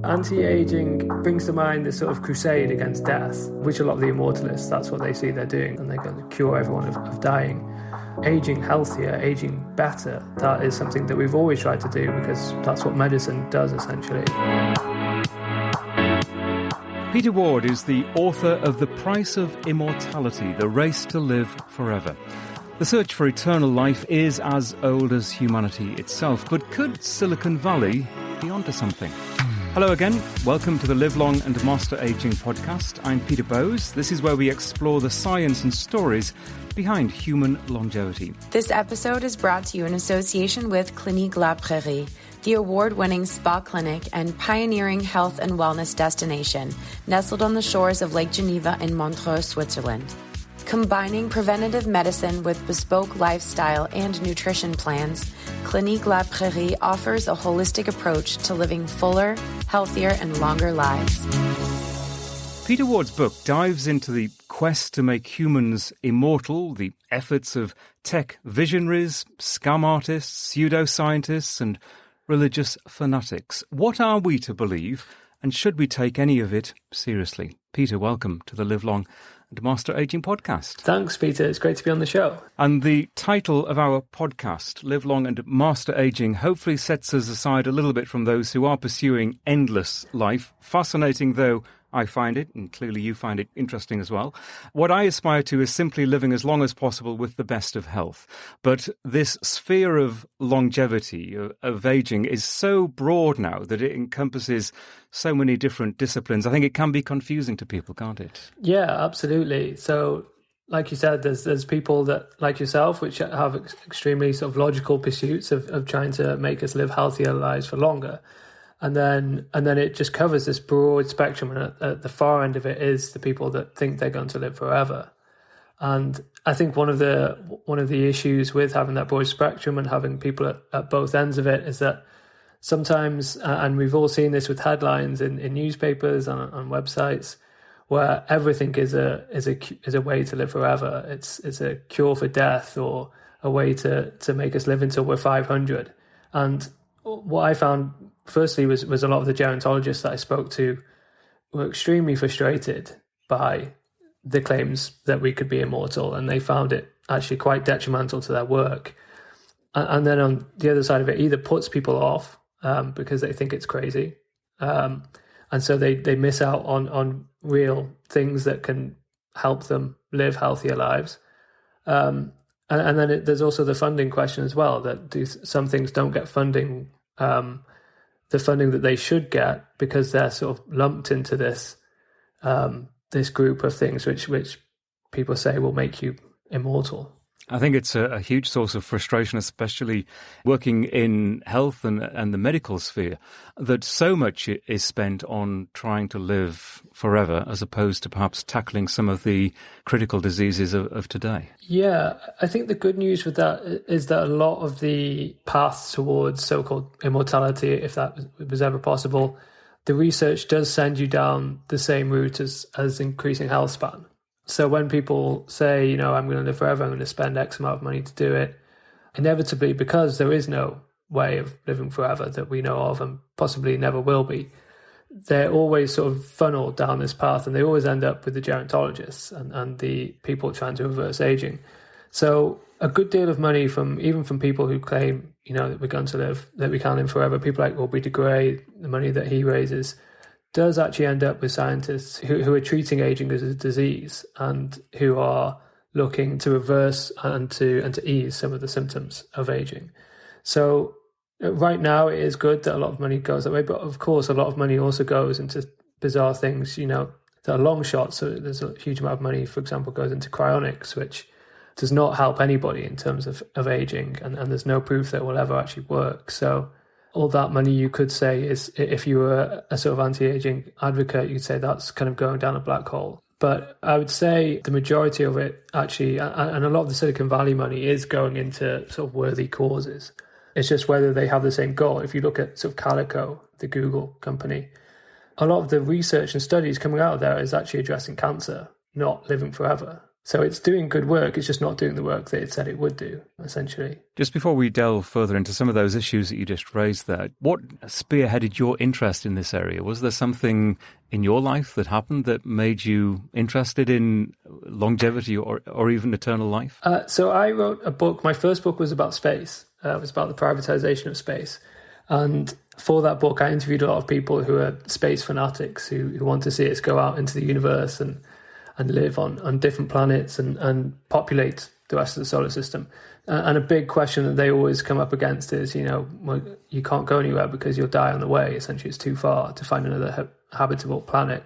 Anti-aging brings to mind this sort of crusade against death, which a lot of the immortalists, that's what they see they're doing, and they're going to cure everyone of dying. Aging healthier, aging better, that is something that we've always tried to do because that's what medicine does, essentially. Peter Ward is the author of The Price of Immortality, The Race to Live Forever. The search for eternal life is as old as humanity itself, but could Silicon Valley be onto something? Hello again, welcome to the Live Long and Master Aging podcast. I'm Peter Bowes. This is where we explore the science and stories behind human longevity. This episode is brought to you in association with Clinique La Prairie, the award-winning spa clinic and pioneering health and wellness destination, nestled on the shores of Lake Geneva in Montreux, Switzerland. Combining preventative medicine with bespoke lifestyle and nutrition plans, Clinique La Prairie offers a holistic approach to living fuller, healthier, and longer lives. Peter Ward's book dives into the quest to make humans immortal, the efforts of tech visionaries, scam artists, pseudoscientists, and religious fanatics. What are we to believe, and should we take any of it seriously? Peter, welcome to the Live Long and Master Aging podcast. Thanks, Peter. It's great to be on the show. And the title of our podcast, Live Long and Master Aging, hopefully sets us aside a little bit from those who are pursuing endless life. Fascinating though I find it, and clearly you find it interesting as well. What I aspire to is simply living as long as possible with the best of health. But this sphere of longevity, of aging, is so broad now that it encompasses so many different disciplines. I think it can be confusing to people, can't it? Yeah, absolutely. So, like you said, there's people that, like yourself, which have extremely sort of logical pursuits of trying to make us live healthier lives for longer. And then it just covers this broad spectrum, and at the far end of it is the people that think they're going to live forever. And I think one of the issues with having that broad spectrum and having people at both ends of it is that sometimes, and we've all seen this with headlines in newspapers and on websites, where everything is a way to live forever. It's a cure for death, or a way to make us live until we're 500. And what I found, firstly, was a lot of the gerontologists that I spoke to were extremely frustrated by the claims that we could be immortal, and they found it actually quite detrimental to their work. And then on the other side of it, either puts people off because they think it's crazy, and so they miss out on real things that can help them live healthier lives. And then there's also the funding question as well, that some things don't get funding, the funding that they should get, because they're sort of lumped into this group of things which people say will make you immortal. I think it's a huge source of frustration, especially working in health and the medical sphere, that so much is spent on trying to live forever as opposed to perhaps tackling some of the critical diseases of today. Yeah, I think the good news with that is that a lot of the paths towards so-called immortality, if that was ever possible, the research does send you down the same route as increasing health span. So when people say, I'm going to live forever, I'm going to spend X amount of money to do it, inevitably, because there is no way of living forever that we know of, and possibly never will be, they're always sort of funneled down this path, and they always end up with the gerontologists and the people trying to reverse aging. So a good deal of money even from people who claim, that we're going to live, that we can live forever, people like Aubrey de Grey, the money that he raises, does actually end up with scientists who are treating aging as a disease, and who are looking to reverse and to ease some of the symptoms of aging. So right now it is good that a lot of money goes that way, but of course a lot of money also goes into bizarre things, that are long shots. So there's a huge amount of money, for example, goes into cryonics, which does not help anybody in terms of aging, and there's no proof that it will ever actually work. So all that money, you could say, is, if you were a sort of anti-aging advocate, you'd say that's kind of going down a black hole. But I would say the majority of it actually, and a lot of the Silicon Valley money, is going into sort of worthy causes. It's just whether they have the same goal. If you look at sort of Calico, the Google company, a lot of the research and studies coming out of there is actually addressing cancer, not living forever. So it's doing good work, it's just not doing the work that it said it would do, essentially. Just before we delve further into some of those issues that you just raised there, what spearheaded your interest in this area? Was there something in your life that happened that made you interested in longevity or even eternal life? So I wrote a book. My first book was about space. It was about the privatization of space. And for that book, I interviewed a lot of people who are space fanatics, who want to see us go out into the universe and live on different planets and populate the rest of the solar system. And a big question that they always come up against is, well, you can't go anywhere because you'll die on the way. Essentially, it's too far to find another habitable planet.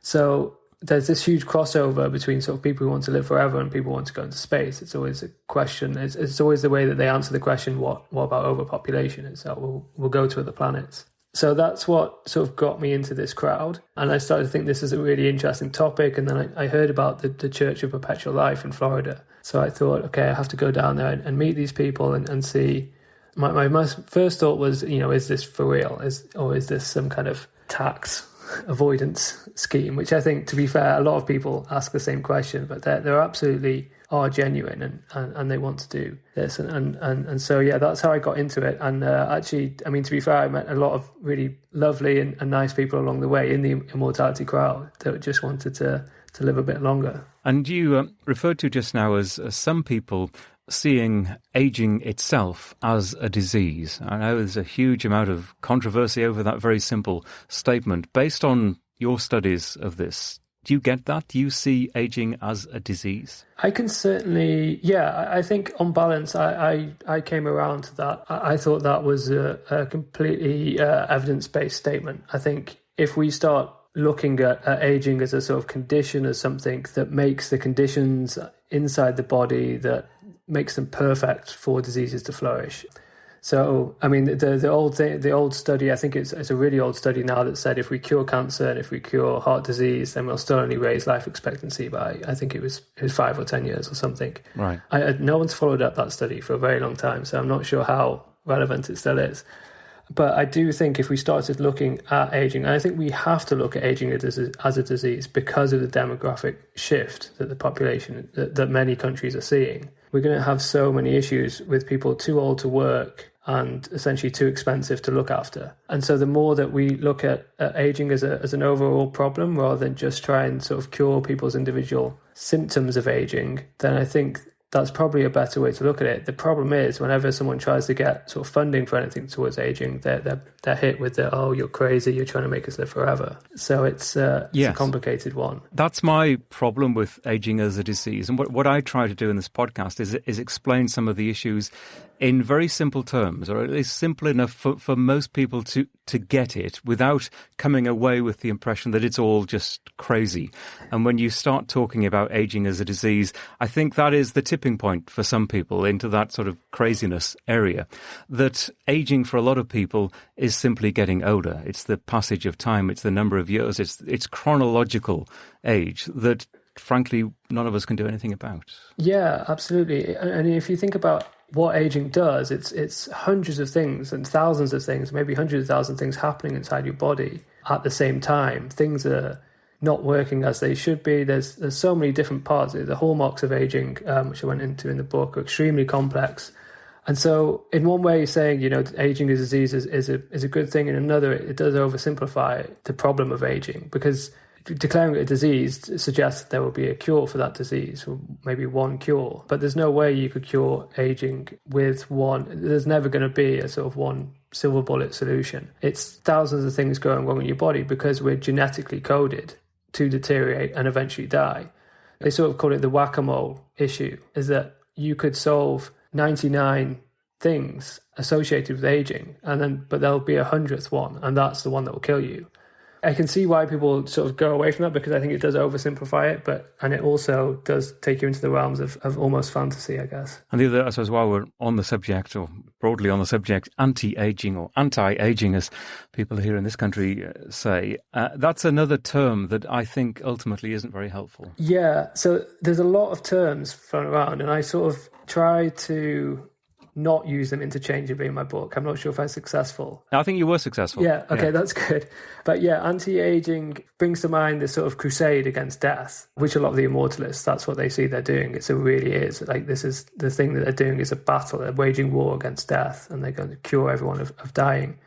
So there's this huge crossover between sort of people who want to live forever and people who want to go into space. It's always a question. It's always the way that they answer the question, what about overpopulation? It's that we'll go to other planets. So that's what sort of got me into this crowd. And I started to think this is a really interesting topic. And then I heard about the Church of Perpetual Life in Florida. So I thought, okay, I have to go down there and meet these people and see. My first thought was, is this for real? Or is this some kind of tax avoidance scheme? Which I think, to be fair, a lot of people ask the same question, but they're absolutely are genuine and they want to do this. And so, yeah, that's how I got into it. And actually, I mean, to be fair, I met a lot of really lovely and nice people along the way in the immortality crowd that just wanted to live a bit longer. And you referred to just now as some people seeing aging itself as a disease. I know there's a huge amount of controversy over that very simple statement. Based on your studies of this, do you get that? Do you see aging as a disease? I can certainly, I think on balance, I came around to that. I thought that was a completely evidence-based statement. I think if we start looking at aging as a sort of condition, as something that makes the conditions inside the body that makes them perfect for diseases to flourish. So, I mean, the old study, I think it's a really old study now that said if we cure cancer and if we cure heart disease, then we'll still only raise life expectancy by, I think it was 5 or 10 years or something. Right. No one's followed up that study for a very long time, so I'm not sure how relevant it still is. But I do think if we started looking at aging, and I think we have to look at aging as a disease because of the demographic shift that the population, that many countries are seeing. We're going to have so many issues with people too old to work and essentially too expensive to look after. And so the more that we look at aging as an overall problem rather than just try and sort of cure people's individual symptoms of aging, then I think that's probably a better way to look at it. The problem is whenever someone tries to get sort of funding for anything towards aging, they're hit with oh, you're crazy, you're trying to make us live forever. So it's a complicated one. That's my problem with aging as a disease. And what I try to do in this podcast is explain some of the issues in very simple terms, or at least simple enough for most people to get it without coming away with the impression that it's all just crazy. And when you start talking about aging as a disease, I think that is the tipping point for some people into that sort of craziness area. That aging for a lot of people is simply getting older. It's the passage of time. It's the number of years. It's chronological age that, frankly, none of us can do anything about. Yeah, absolutely. And if you think about what aging does, it's hundreds of things and thousands of things, maybe hundreds of thousands of things happening inside your body at the same time. Things are not working as they should be. There's so many different parts. The hallmarks of aging, which I went into in the book, are extremely complex. And so in one way, saying, aging as a disease is a good thing. In another, it does oversimplify the problem of aging, because declaring it a disease suggests that there will be a cure for that disease, or maybe one cure. But there's no way you could cure aging with one. There's never going to be a sort of one silver bullet solution. It's thousands of things going wrong in your body because we're genetically coded to deteriorate and eventually die. They sort of call it the whack-a-mole issue, is that you could solve 99 things associated with aging, but there'll be 100th one, and that's the one that will kill you. I can see why people sort of go away from that, because I think it does oversimplify it, and it also does take you into the realms of almost fantasy, I guess. And the other, I suppose, while we're on the subject, or broadly on the subject, anti-aging or anti-aging, as people here in this country say, that's another term that I think ultimately isn't very helpful. Yeah, so there's a lot of terms thrown around, and I sort of try to not use them interchangeably in my book. I'm not sure if I'm successful. I think you were successful. Yeah, okay, that's good. But yeah, anti-aging brings to mind this sort of crusade against death, which a lot of the immortalists, that's what they see they're doing. It really is. Like, this is the thing that they're doing is a battle. They're waging war against death, and they're going to cure everyone of dying.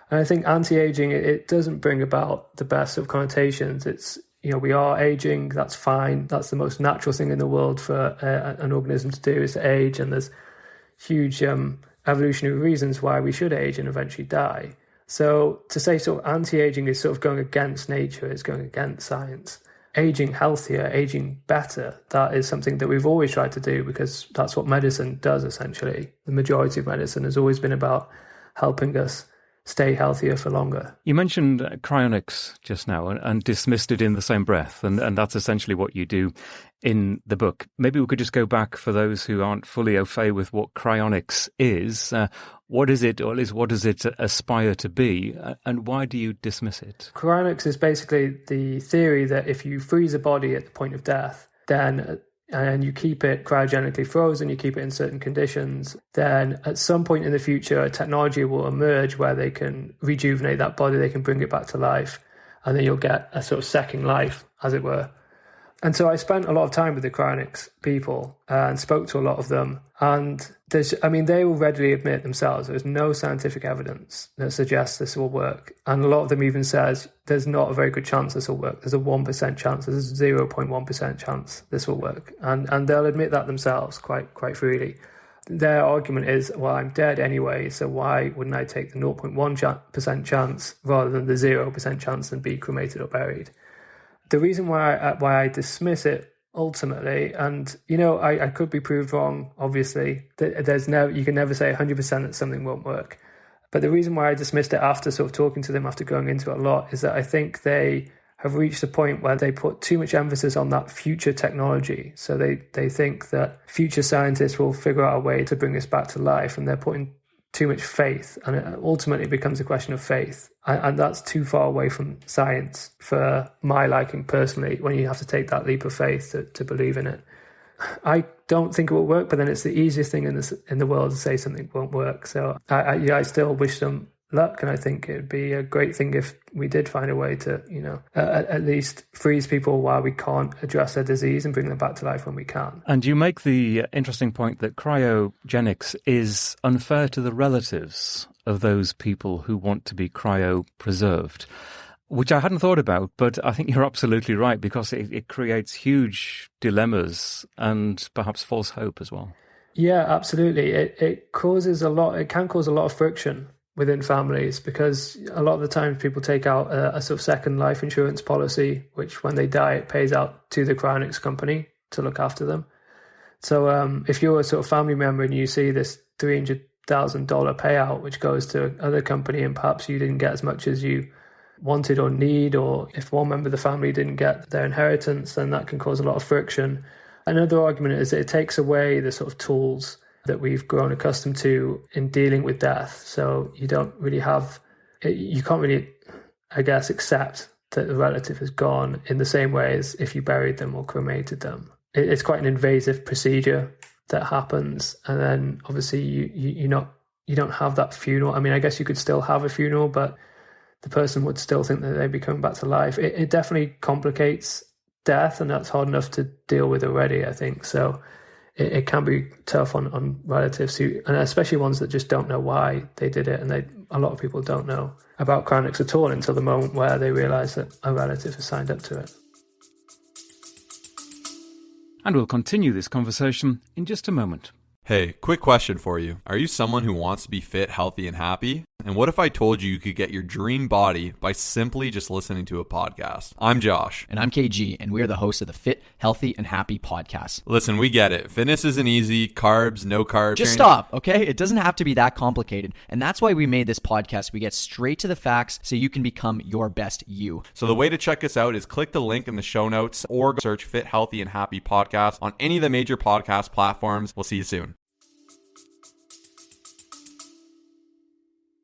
And I think anti-aging, it doesn't bring about the best of connotations. It's, we are aging, that's fine. That's the most natural thing in the world for an organism to do, is to age. And there's huge evolutionary reasons why we should age and eventually die. So to say sort of anti-aging is sort of going against nature, is going against science. Aging healthier, aging better, that is something that we've always tried to do, because that's what medicine does, essentially. The majority of medicine has always been about helping us stay healthier for longer. You mentioned cryonics just now and dismissed it in the same breath, and that's essentially what you do in the book. Maybe we could just go back for those who aren't fully au fait with what cryonics is. What is it, or at least what does it aspire to be, and why do you dismiss it? Cryonics is basically the theory that if you freeze a body at the point of death, then and you keep it cryogenically frozen, you keep it in certain conditions, then at some point in the future, a technology will emerge where they can rejuvenate that body, they can bring it back to life, and then you'll get a sort of second life, as it were. And so I spent a lot of time with the cryonics people and spoke to a lot of them. And they will readily admit themselves there's no scientific evidence that suggests this will work. And a lot of them even says there's not a very good chance this will work. There's a 1% chance, there's a 0.1% chance this will work. And they'll admit that themselves quite freely. Their argument is, well, I'm dead anyway, so why wouldn't I take the 0.1% chance rather than the 0% chance and be cremated or buried? The reason why I dismiss it ultimately, and I could be proved wrong, obviously, you can never say 100% that something won't work. But the reason why I dismissed it after sort of talking to them, after going into it a lot, is that I think they have reached a point where they put too much emphasis on that future technology. So they think that future scientists will figure out a way to bring us back to life, and they're putting too much faith, and it ultimately becomes a question of faith, and that's too far away from science for my liking personally, when you have to take that leap of faith to believe in it. I don't think it will work, but then it's the easiest thing in the world to say something won't work. So I still wish them luck, and I think it'd be a great thing if we did find a way to at least freeze people while we can't address their disease and bring them back to life when we can. And you make the interesting point that cryogenics is unfair to the relatives of those people who want to be cryopreserved, which I hadn't thought about, but I think you're absolutely right, because it creates huge dilemmas and perhaps false hope as well. Yeah, absolutely. It can cause a lot of friction within families, because a lot of the times people take out a sort of second life insurance policy, which when they die, it pays out to the cryonics company to look after them. So if you're a sort of family member and you see this $300,000 payout, which goes to another company, and perhaps you didn't get as much as you wanted or need, or if one member of the family didn't get their inheritance, then that can cause a lot of friction. Another argument is that it takes away the sort of tools that we've grown accustomed to in dealing with death. So you can't really, I guess, accept that the relative has gone in the same way as if you buried them or cremated them. It's quite an invasive procedure that happens, and then obviously you don't have that funeral. I mean, I guess you could still have a funeral, but the person would still think that they'd be coming back to life. It definitely complicates death, and that's hard enough to deal with already, I think. So it can be tough on relatives and especially ones that just don't know why they did it. And a lot of people don't know about cryonics at all until the moment where they realise that a relative has signed up to it. And we'll continue this conversation in just a moment. Hey, quick question for you. Are you someone who wants to be fit, healthy, and happy? And what if I told you could get your dream body by simply just listening to a podcast? I'm Josh. And I'm KG, and we're the hosts of the Fit, Healthy, and Happy podcast. Listen, we get it. Fitness isn't easy. Carbs, no carbs. Just stop, okay? It doesn't have to be that complicated. And that's why we made this podcast. We get straight to the facts so you can become your best you. So the way to check us out is click the link in the show notes or search Fit, Healthy, and Happy podcast on any of the major podcast platforms. We'll see you soon.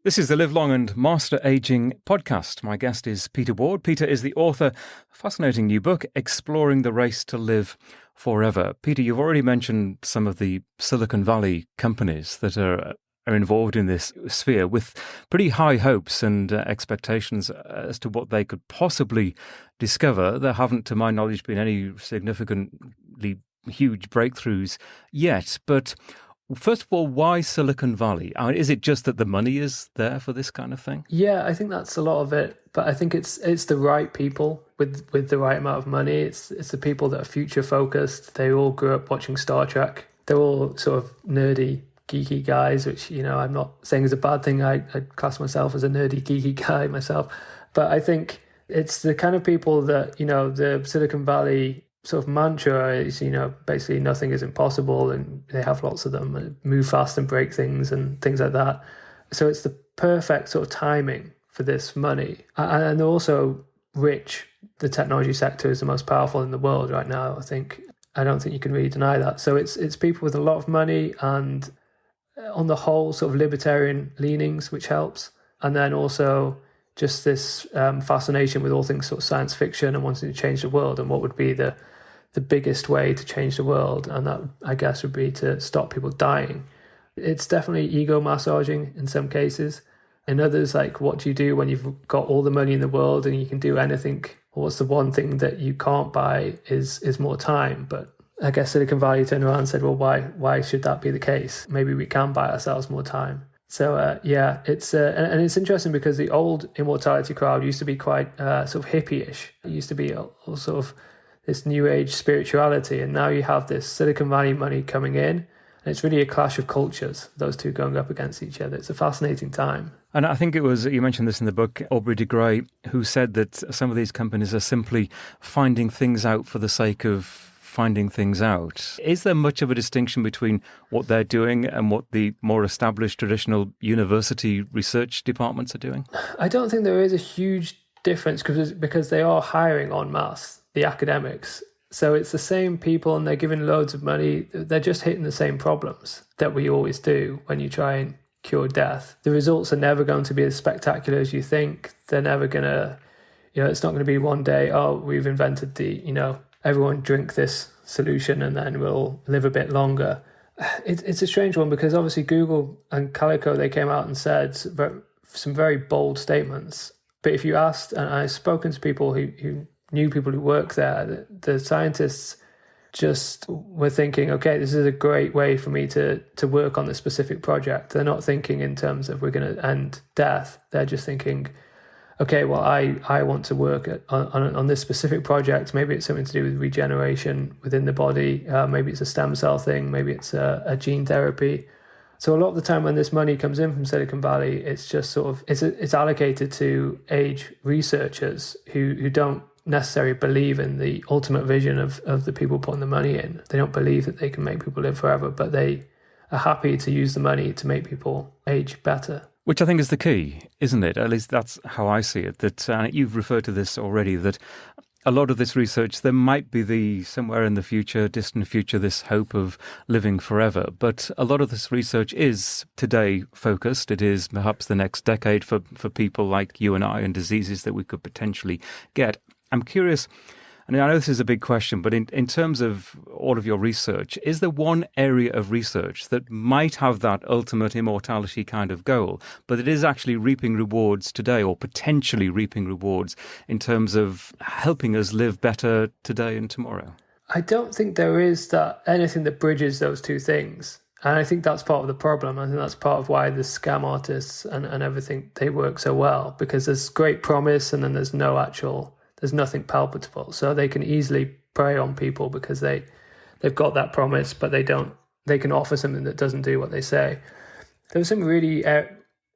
This is the Live Long and Master Aging podcast. My guest is Peter Ward. Peter is the author of a fascinating new book, Exploring the Race to Live Forever. Peter, you've already mentioned some of the Silicon Valley companies that are involved in this sphere with pretty high hopes and expectations as to what they could possibly discover. There haven't, to my knowledge, been any significantly huge breakthroughs yet, but first of all, why Silicon Valley? I mean, is it just that the money is there for this kind of thing? Yeah, I think that's a lot of it. But I think it's the right people with the right amount of money. It's the people that are future focused. They all grew up watching Star Trek. They're all sort of nerdy, geeky guys, which, I'm not saying is a bad thing. I class myself as a nerdy, geeky guy myself. But I think it's the kind of people that, the Silicon Valley sort of mantra is, basically nothing is impossible, and they have lots of them, move fast and break things and things like that. So it's the perfect sort of timing for this money. And they're also rich. The technology sector is the most powerful in the world right now. I don't think you can really deny that. So it's people with a lot of money and on the whole sort of libertarian leanings, which helps. And then also just this fascination with all things sort of science fiction and wanting to change the world, and what would be the biggest way to change the world, and that, I guess, would be to stop people dying. It's definitely ego massaging in some cases. In others, like, what do you do when you've got all the money in the world and you can do anything? What's the one thing that you can't buy is more time. But I guess Silicon Valley turned around and said, well, why should that be the case? Maybe we can buy ourselves more time. So, it's and it's interesting because the old immortality crowd used to be quite sort of hippie-ish. It used to be all sort of this new age spirituality, and now you have this Silicon Valley money coming in, and it's really a clash of cultures, those two going up against each other. It's a fascinating time. And I think it was, you mentioned this in the book, Aubrey de Grey, who said that some of these companies are simply finding things out for the sake of finding things out. Is there much of a distinction between what they're doing and what the more established traditional university research departments are doing? I don't think there is a huge difference because they are hiring en masse, the academics. So it's the same people and they're given loads of money. They're just hitting the same problems that we always do when you try and cure death. The results are never going to be as spectacular as you think. They're never going to, it's not going to be one day, we've invented everyone drink this solution and then we'll live a bit longer. It's a strange one because obviously Google and Calico, they came out and said some very bold statements. But if you asked, and I've spoken to people who knew people who work there, the scientists just were thinking, okay, this is a great way for me to work on this specific project. They're not thinking in terms of we're going to end death. They're just thinking, okay, well, I want to work on this specific project. Maybe it's something to do with regeneration within the body. Maybe it's a stem cell thing. Maybe it's a gene therapy. So a lot of the time when this money comes in from Silicon Valley, it's just sort of, it's allocated to age researchers who don't necessarily believe in the ultimate vision of the people putting the money in. They don't believe that they can make people live forever, but they are happy to use the money to make people age better. Which I think is the key, isn't it? At least that's how I see it. That you've referred to this already, that a lot of this research, there might be somewhere in the future, distant future, this hope of living forever. But a lot of this research is today focused. It is perhaps the next decade for people like you and I and diseases that we could potentially get. I'm curious, and I know this is a big question, but in terms of all of your research, is there one area of research that might have that ultimate immortality kind of goal, but it is actually reaping rewards today or potentially reaping rewards in terms of helping us live better today and tomorrow? I don't think there is anything that bridges those two things. And I think that's part of the problem. I think that's part of why the scam artists and everything, they work so well, because there's great promise and then there's nothing palpable. So they can easily prey on people because they've got that promise, but they can offer something that doesn't do what they say. There were some really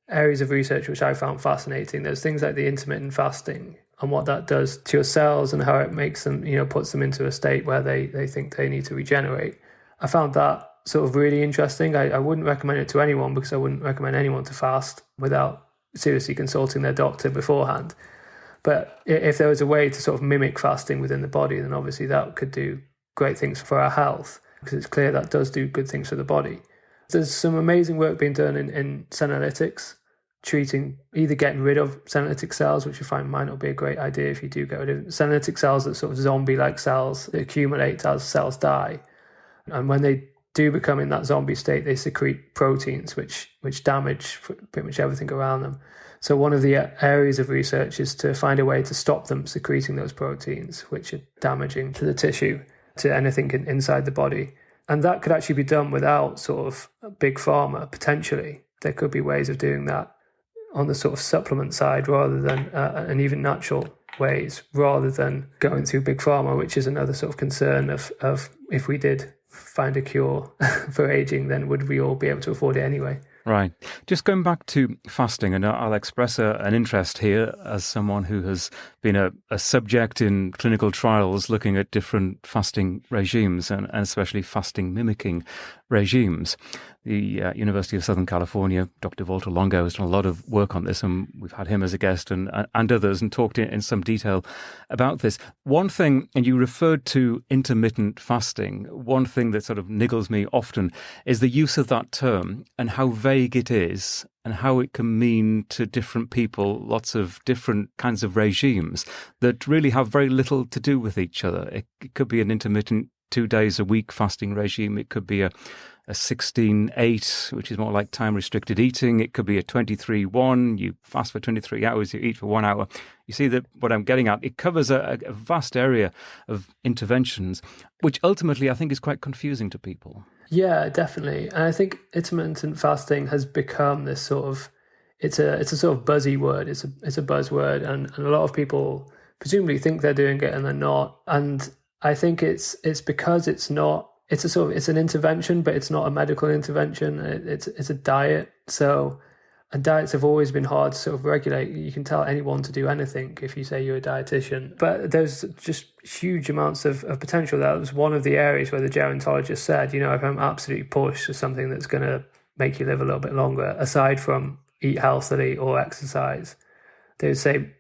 areas of research which I found fascinating. There's things like the intermittent fasting and what that does to your cells and how it makes them, puts them into a state where they think they need to regenerate. I found that sort of really interesting. I wouldn't recommend it to anyone because I wouldn't recommend anyone to fast without seriously consulting their doctor beforehand. But if there was a way to sort of mimic fasting within the body, then obviously that could do great things for our health, because it's clear that does do good things for the body. There's some amazing work being done in Senolytics, treating, either getting rid of senolytic cells, which you find might not be a great idea if you do get rid of senolytic cells, that sort of zombie-like cells that accumulate as cells die. And when they do become in that zombie state, they secrete proteins which damage pretty much everything around them. So one of the areas of research is to find a way to stop them secreting those proteins, which are damaging to the tissue, to anything inside the body. And that could actually be done without sort of big pharma, potentially. There could be ways of doing that on the sort of supplement side rather than, and even natural ways, rather than going through big pharma, which is another sort of concern of if we did find a cure for aging, then would we all be able to afford it anyway? Right. Just going back to fasting, and I'll express an interest here as someone who has been a subject in clinical trials looking at different fasting regimes and especially fasting mimicking regimes. The University of Southern California, Dr. Walter Longo, has done a lot of work on this, and we've had him as a guest and others and talked in some detail about this. One thing, and you referred to intermittent fasting, one thing that sort of niggles me often is the use of that term and how vague it is and how it can mean to different people lots of different kinds of regimes that really have very little to do with each other. It could be an intermittent 2 days a week fasting regime. It could be a 16-8, which is more like time-restricted eating. It could be a 23-1. You fast for 23 hours, you eat for 1 hour. You see that what I'm getting at, it covers a vast area of interventions, which ultimately I think is quite confusing to people. Yeah, definitely. And I think intermittent fasting has become this sort of, it's a sort of buzzy word. It's a buzzword, and a lot of people presumably think they're doing it and they're not. And I think it's because it's not. It's an intervention, but it's not a medical intervention. It's a diet. So, and diets have always been hard to sort of regulate. You can tell anyone to do anything if you say you're a dietitian. But there's just huge amounts of potential. That was one of the areas where the gerontologist said, if I'm absolutely pushed to something that's going to make you live a little bit longer, aside from eat healthily or exercise, they would say,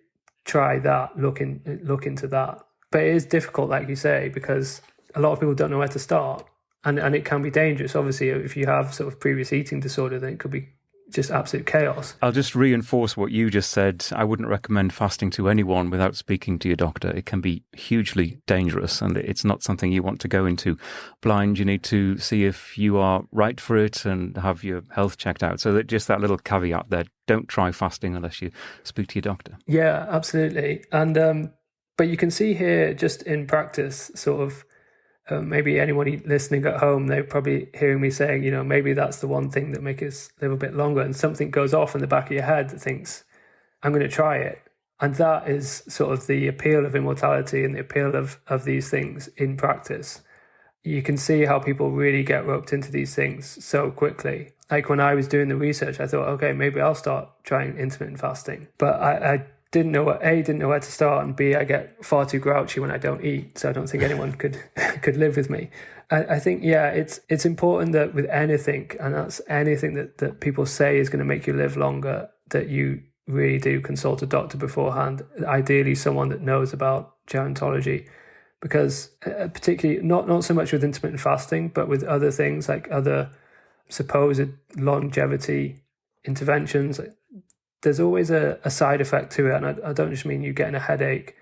try that, look into that. But it is difficult, like you say, because a lot of people don't know where to start, and it can be dangerous. Obviously, if you have sort of previous eating disorder, then it could be just absolute chaos. I'll just reinforce what you just said. I wouldn't recommend fasting to anyone without speaking to your doctor. It can be hugely dangerous, and it's not something you want to go into blind. You need to see if you are right for it and have your health checked out. So that just that little caveat there, don't try fasting unless you speak to your doctor. Yeah, absolutely. And but you can see here just in practice sort of, maybe anyone listening at home, they're probably hearing me saying, maybe that's the one thing that makes us live a bit longer, and something goes off in the back of your head that thinks, I'm going to try it. And that is sort of the appeal of immortality and the appeal of these things in practice. You can see how people really get roped into these things so quickly. Like when I was doing the research, I thought, okay, maybe I'll start trying intermittent fasting. But I didn't know where to start, and B, I get far too grouchy when I don't eat, so I don't think anyone could live with me. I think, yeah, it's important that with anything, and that's anything that people say is going to make you live longer, that you really do consult a doctor beforehand, ideally someone that knows about gerontology, because particularly, not so much with intermittent fasting, but with other things like other supposed longevity interventions, there's always a side effect to it. And I don't just mean you getting a headache.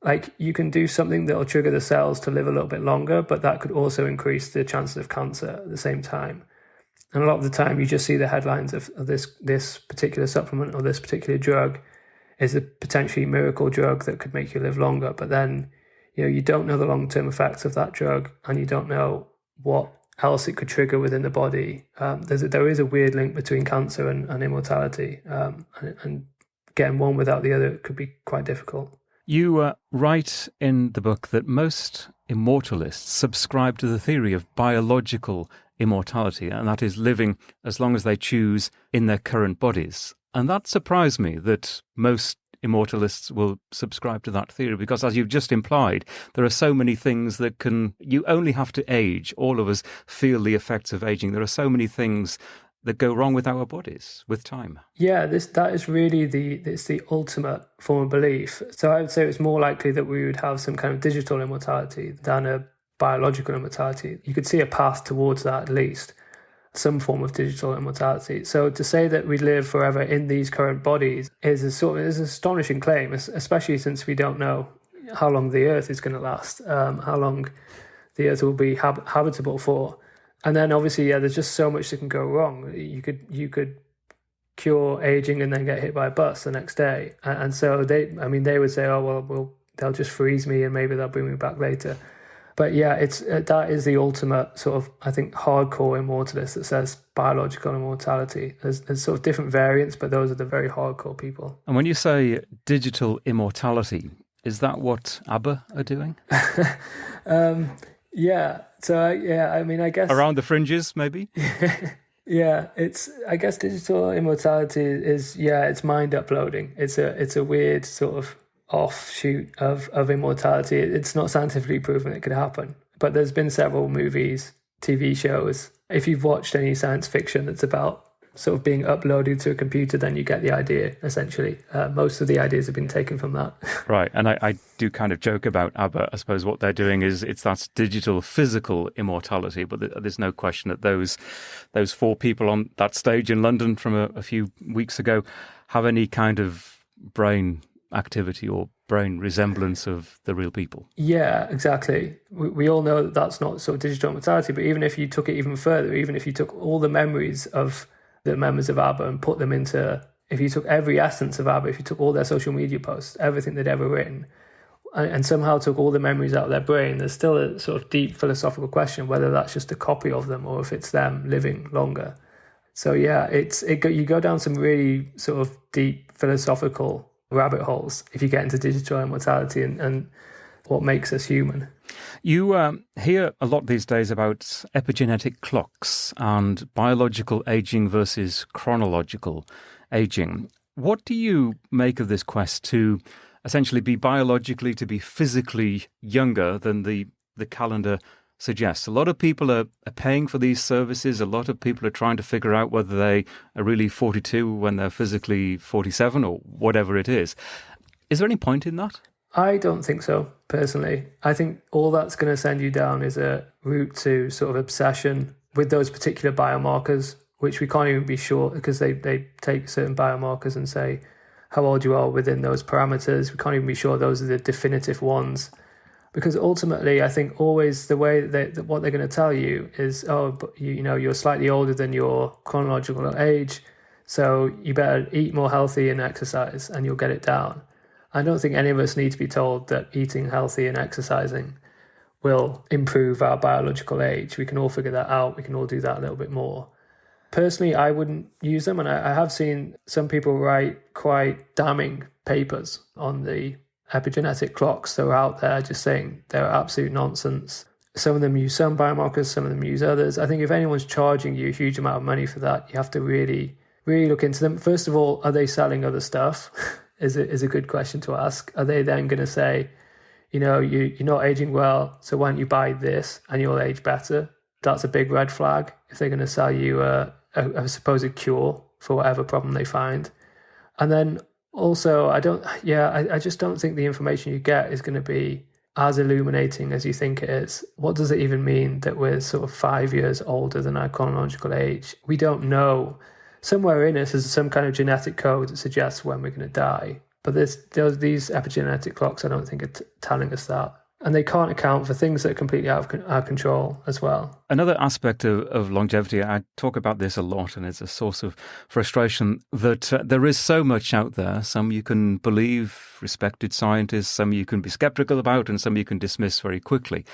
Like, you can do something that will trigger the cells to live a little bit longer, but that could also increase the chances of cancer at the same time. And a lot of the time you just see the headlines of this particular supplement or this particular drug is a potentially miracle drug that could make you live longer. But then, you don't know the long-term effects of that drug, and you don't know what else it could trigger within the body. There is a weird link between cancer and immortality, and getting one without the other could be quite difficult. You write in the book that most immortalists subscribe to the theory of biological immortality, and that is living as long as they choose in their current bodies. And that surprised me that most immortalists will subscribe to that theory, because as you've just implied, there are so many things that you only have to age. All of us feel the effects of aging. There are so many things that go wrong with our bodies with time. Yeah, that is really the ultimate form of belief. So I would say it's more likely that we would have some kind of digital immortality than a biological immortality. You could see a path towards that at least. some form of digital immortality. So to say that we live forever in these current bodies is an astonishing claim, especially since we don't know how long the Earth is going to last, how long the Earth will be habitable for. And then obviously, there's just so much that can go wrong. You could cure aging and then get hit by a bus the next day. And so they would say, oh, well, they'll just freeze me and maybe they'll bring me back later. But yeah, that is the ultimate sort of, I think, hardcore immortalist that says biological immortality. There's sort of different variants, but those are the very hardcore people. And when you say digital immortality, is that what ABBA are doing? Yeah. So, I mean, I guess... Around the fringes, maybe? Yeah, I guess digital immortality is, it's mind uploading. It's a weird sort of offshoot of immortality. It's not scientifically proven it could happen, but there's been several movies, TV shows. If you've watched any science fiction that's about sort of being uploaded to a computer, then you get the idea, essentially. Most of the ideas have been taken from that. Right, and I do kind of joke about ABBA. I suppose what they're doing is that's digital physical immortality, but there's no question that those 4 people on that stage in London from a few weeks ago have any kind of brain activity or brain resemblance of the real people. Yeah, exactly. We all know that that's not sort of digital immortality, but even if you took it even further, even if you took all the memories of the members of ABBA and put them into, if you took every essence of ABBA, if you took all their social media posts, everything they'd ever written, and somehow took all the memories out of their brain, there's still a sort of deep philosophical question whether that's just a copy of them or if it's them living longer. So yeah, you go down some really sort of deep philosophical rabbit holes if you get into digital immortality and what makes us human. You hear a lot these days about epigenetic clocks and biological aging versus chronological aging. What do you make of this quest to essentially be biologically, to be physically younger than the calendar suggests? A lot of people are paying for these services. A lot of people are trying to figure out whether they are really 42 when they're physically 47 or whatever it is. Is there any point in that? I don't think so, personally. I think all that's going to send you down is a route to sort of obsession with those particular biomarkers, which we can't even be sure because they take certain biomarkers and say how old you are within those parameters. We can't even be sure those are the definitive ones. Because ultimately, I think always the way that what they're going to tell you is, but you're slightly older than your chronological age, so you better eat more healthy and exercise and you'll get it down. I don't think any of us need to be told that eating healthy and exercising will improve our biological age. We can all figure that out. We can all do that a little bit more. Personally, I wouldn't use them, and I have seen some people write quite damning papers on the epigenetic clocks that are out there just saying they're absolute nonsense. Some of them use some biomarkers, some of them use others. I think if anyone's charging you a huge amount of money for that, you have to really, really look into them. First of all, are they selling other stuff? is a good question to ask. Are they then going to say, you're not aging well, so why don't you buy this and you'll age better? That's a big red flag if they're going to sell you a supposed cure for whatever problem they find. And then also, I just don't think the information you get is going to be as illuminating as you think it is. What does it even mean that we're sort of 5 years older than our chronological age? We don't know. Somewhere in us is some kind of genetic code that suggests when we're going to die. But these epigenetic clocks, I don't think are telling us that. And they can't account for things that are completely out of our control as well. Another aspect of longevity, I talk about this a lot, and it's a source of frustration, that there is so much out there. Some you can believe, respected scientists, some you can be skeptical about, and some you can dismiss very quickly.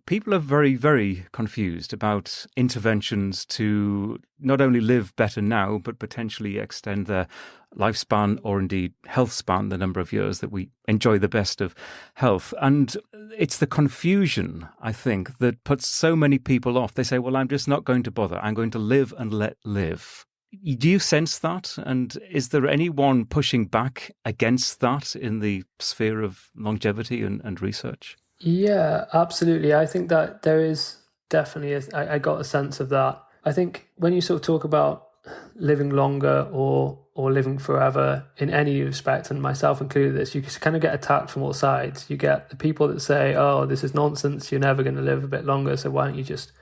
People are very, very confused about interventions to not only live better now, but potentially extend their lifespan or indeed health span, the number of years that we enjoy the best of health. And it's the confusion, I think, that puts so many people off. They say, well, I'm just not going to bother. I'm going to live and let live. Do you sense that? And is there anyone pushing back against that in the sphere of longevity and research? Yeah, absolutely. I think that there is definitely, I got a sense of that. I think when you sort of talk about living longer or living forever in any respect, and myself included this, you kind of get attacked from all sides. You get the people that say, oh, this is nonsense, you're never going to live a bit longer, so why don't you just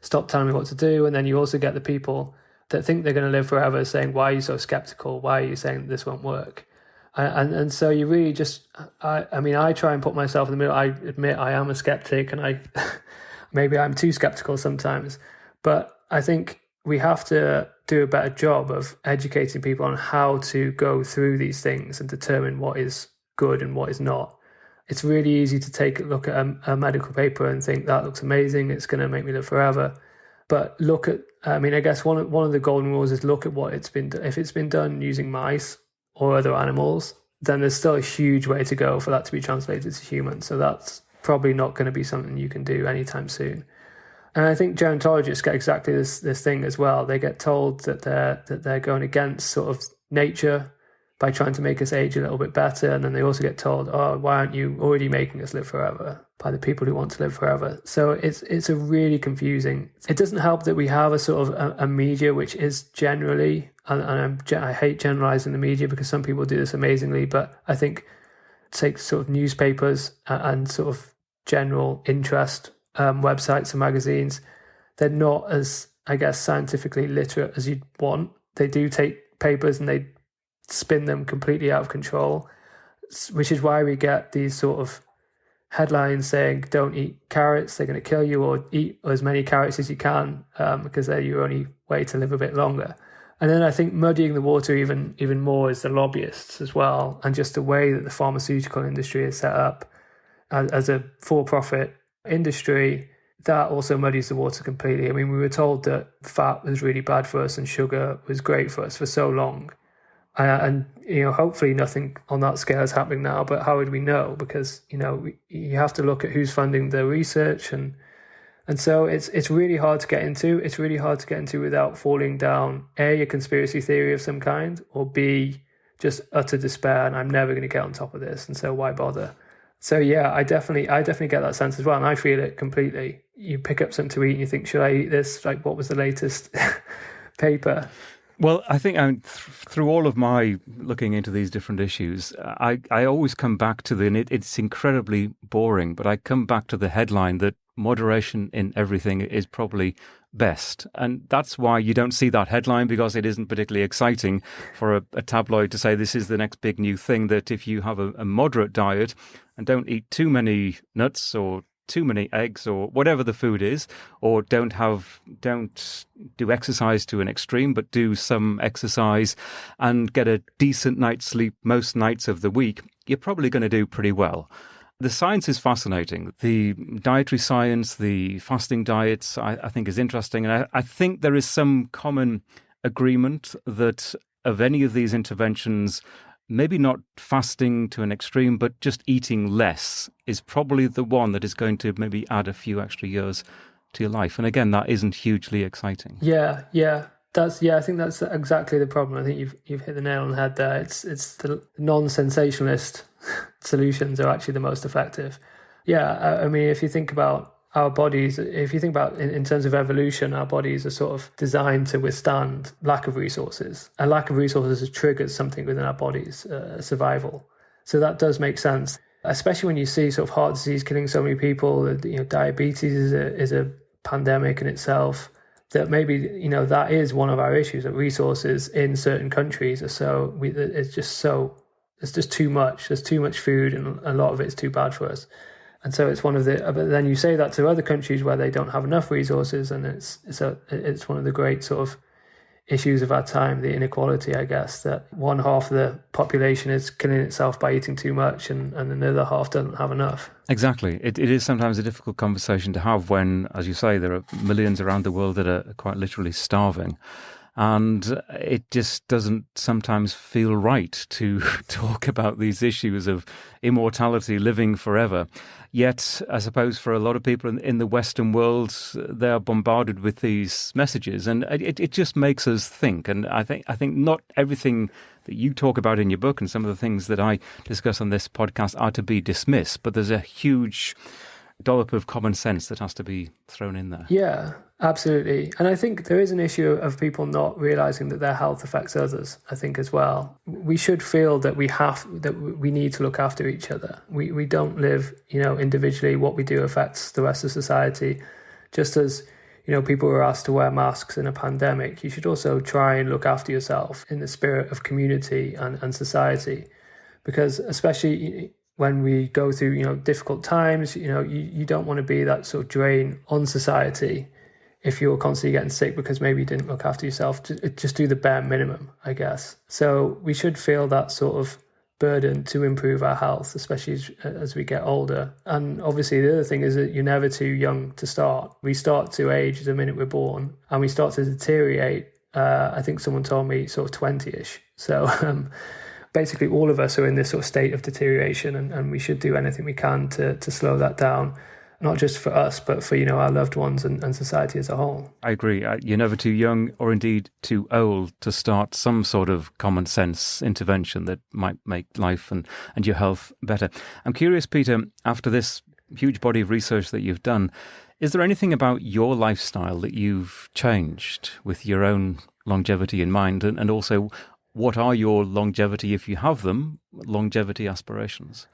stop telling me what to do. And then you also get the people that think they're going to live forever saying, why are you so skeptical? Why are you saying this won't work? And so you really just, I try and put myself in the middle. I admit I am a skeptic, and maybe I'm too skeptical sometimes, but I think we have to do a better job of educating people on how to go through these things and determine what is good and what is not. It's really easy to take a look at a medical paper and think that looks amazing, it's going to make me live forever. But look at, I guess one of the golden rules is look at what it's been done. If it's been done using mice or other animals, then there's still a huge way to go for that to be translated to humans. So that's probably not going to be something you can do anytime soon. And I think gerontologists get exactly this thing as well. They get told that they're going against sort of nature by trying to make us age a little bit better. And then they also get told, oh, why aren't you already making us live forever, by the people who want to live forever? So it's a really confusing. It doesn't help that we have a sort of a media which is generally, and I hate generalizing the media because some people do this amazingly, but I think take sort of newspapers and sort of general interest websites and magazines, they're not as, I guess, scientifically literate as you'd want. They do take papers and they spin them completely out of control, which is why we get these sort of headlines saying don't eat carrots, they're going to kill you, or eat as many carrots as you can because they're your only way to live a bit longer. And then I think muddying the water even more is the lobbyists as well, and just the way that the pharmaceutical industry is set up as a for-profit industry, that also muddies the water completely. I mean, we were told that fat was really bad for us and sugar was great for us for so long. And hopefully nothing on that scale is happening now, but how would we know? Because, you have to look at who's funding the research, and so it's really hard to get into. It's really hard to get into without falling down, A, conspiracy theory of some kind, or B, just utter despair, and I'm never going to get on top of this, and so why bother? So yeah, I definitely get that sense as well, and I feel it completely. You pick up something to eat and you think, should I eat this? Like, what was the latest paper? Well, I think through all of my looking into these different issues, I always come back to it's incredibly boring, but I come back to the headline that moderation in everything is probably best. And that's why you don't see that headline, because it isn't particularly exciting for a tabloid to say this is the next big new thing, that if you have a moderate diet and don't eat too many nuts or too many eggs or whatever the food is, or don't do exercise to an extreme, but do some exercise and get a decent night's sleep most nights of the week, you're probably going to do pretty well. The science is fascinating. The dietary science, the fasting diets, I think is interesting. And I think there is some common agreement that of any of these interventions, maybe not fasting to an extreme, but just eating less is probably the one that is going to maybe add a few extra years to your life. And again, that isn't hugely exciting. Yeah. I think that's exactly the problem. I think you've hit the nail on the head there. It's the non-sensationalist solutions are actually the most effective. Yeah, I mean, if you think about our bodies, if you think about in terms of evolution, our bodies are sort of designed to withstand lack of resources. And lack of resources triggers something within our bodies, survival. So that does make sense, especially when you see sort of heart disease killing so many people. Diabetes is a pandemic in itself. That maybe, that is one of our issues, that resources in certain countries are it's just too much. There's too much food and a lot of it is too bad for us. And so it's one of the, but then you say that to other countries where they don't have enough resources, and it's one of the great sort of issues of our time, the inequality, I guess, that one half of the population is killing itself by eating too much and another half doesn't have enough. Exactly. It is sometimes a difficult conversation to have when, as you say, there are millions around the world that are quite literally starving. And it just doesn't sometimes feel right to talk about these issues of immortality, living forever. Yet, I suppose for a lot of people in the Western world, they are bombarded with these messages, and it just makes us think. And I think not everything that you talk about in your book and some of the things that I discuss on this podcast are to be dismissed, but there's a huge dollop of common sense that has to be thrown in there. Yeah, absolutely. And I think there is an issue of people not realizing that their health affects others, I think, as well. We should feel that we need to look after each other. We don't live, individually. What we do affects the rest of society. Just as, people were asked to wear masks in a pandemic. You should also try and look after yourself in the spirit of community and society, because especially when we go through, difficult times, you don't want to be that sort of drain on society if you're constantly getting sick because maybe you didn't look after yourself. Just do the bare minimum, I guess. So we should feel that sort of burden to improve our health, especially as we get older. And obviously the other thing is that you're never too young to start. We start to age the minute we're born, and we start to deteriorate, I think someone told me sort of 20-ish. So basically all of us are in this sort of state of deterioration, and we should do anything we can to slow that down, not just for us, but for, our loved ones and society as a whole. I agree. You're never too young or indeed too old to start some sort of common sense intervention that might make life and your health better. I'm curious, Peter, after this huge body of research that you've done, is there anything about your lifestyle that you've changed with your own longevity in mind? And also, what are your longevity, if you have them, longevity aspirations?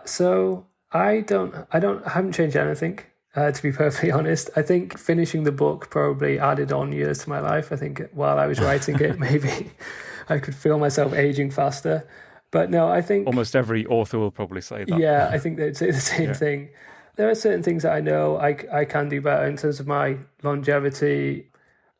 So I haven't changed anything, to be perfectly honest. I think finishing the book probably added on years to my life. I think while I was writing it, maybe I could feel myself aging faster. But no, I think... Almost every author will probably say that. Yeah, I think they'd say the same thing. There are certain things that I know I can do better in terms of my longevity.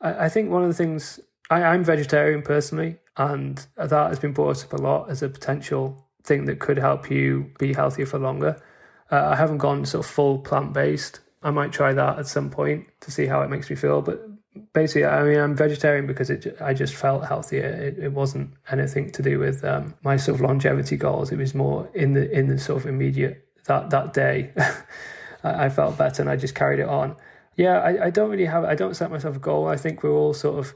I think one of the things... I'm vegetarian personally, and that has been brought up a lot as a potential thing that could help you be healthier for longer. I haven't gone sort of full plant-based. I might try that at some point to see how it makes me feel. But basically, I'm vegetarian because I just felt healthier. It wasn't anything to do with my sort of longevity goals. It was more in the sort of immediate, that day. I felt better and I just carried it on. Yeah, I don't set myself a goal. I think we're all sort of...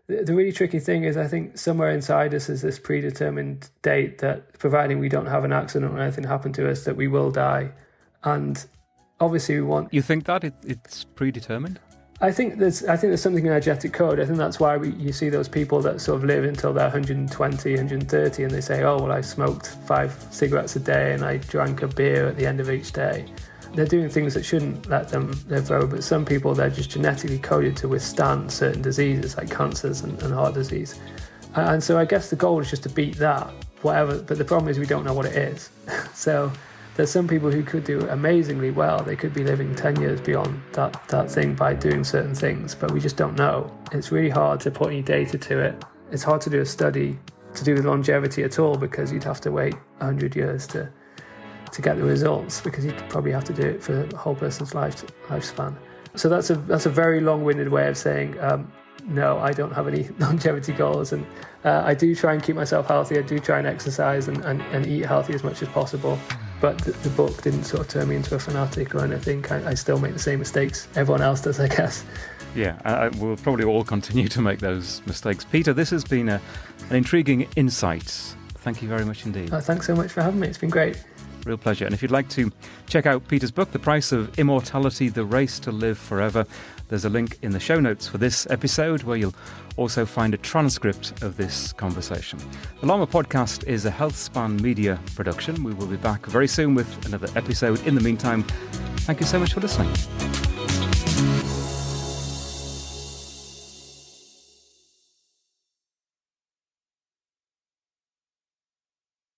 The really tricky thing is I think somewhere inside us is this predetermined date that, providing we don't have an accident or anything happen to us, that we will die. And obviously we want... You think that it's predetermined? I think there's something in our genetic code. I think that's why you see those people that sort of live until they're 120, 130, and they say, oh, well, I smoked 5 cigarettes a day and I drank a beer at the end of each day. They're doing things that shouldn't let them live forever, but some people, they're just genetically coded to withstand certain diseases like cancers and heart disease. And so I guess the goal is just to beat that, whatever. But the problem is we don't know what it is. So there's some people who could do amazingly well. They could be living 10 years beyond that thing by doing certain things, but we just don't know. It's really hard to put any data to it. It's hard to do a study to do with longevity at all, because you'd have to wait 100 years to get the results, because you'd probably have to do it for the whole person's lifespan. So that's a very long-winded way of saying no, I don't have any longevity goals, and I do try and keep myself healthy. I do try and exercise and eat healthy as much as possible. But the book didn't sort of turn me into a fanatic or anything. I still make the same mistakes everyone else does, I guess. Yeah, we'll probably all continue to make those mistakes. Peter, this has been an intriguing insight. Thank you very much indeed. Thanks so much for having me. It's been great. Real pleasure. And if you'd like to check out Peter's book, The Price of Immortality, The Race to Live Forever, there's a link in the show notes for this episode where you'll also find a transcript of this conversation. The LLAMA podcast is a HealthSpan Media production. We will be back very soon with another episode. In the meantime, thank you so much for listening.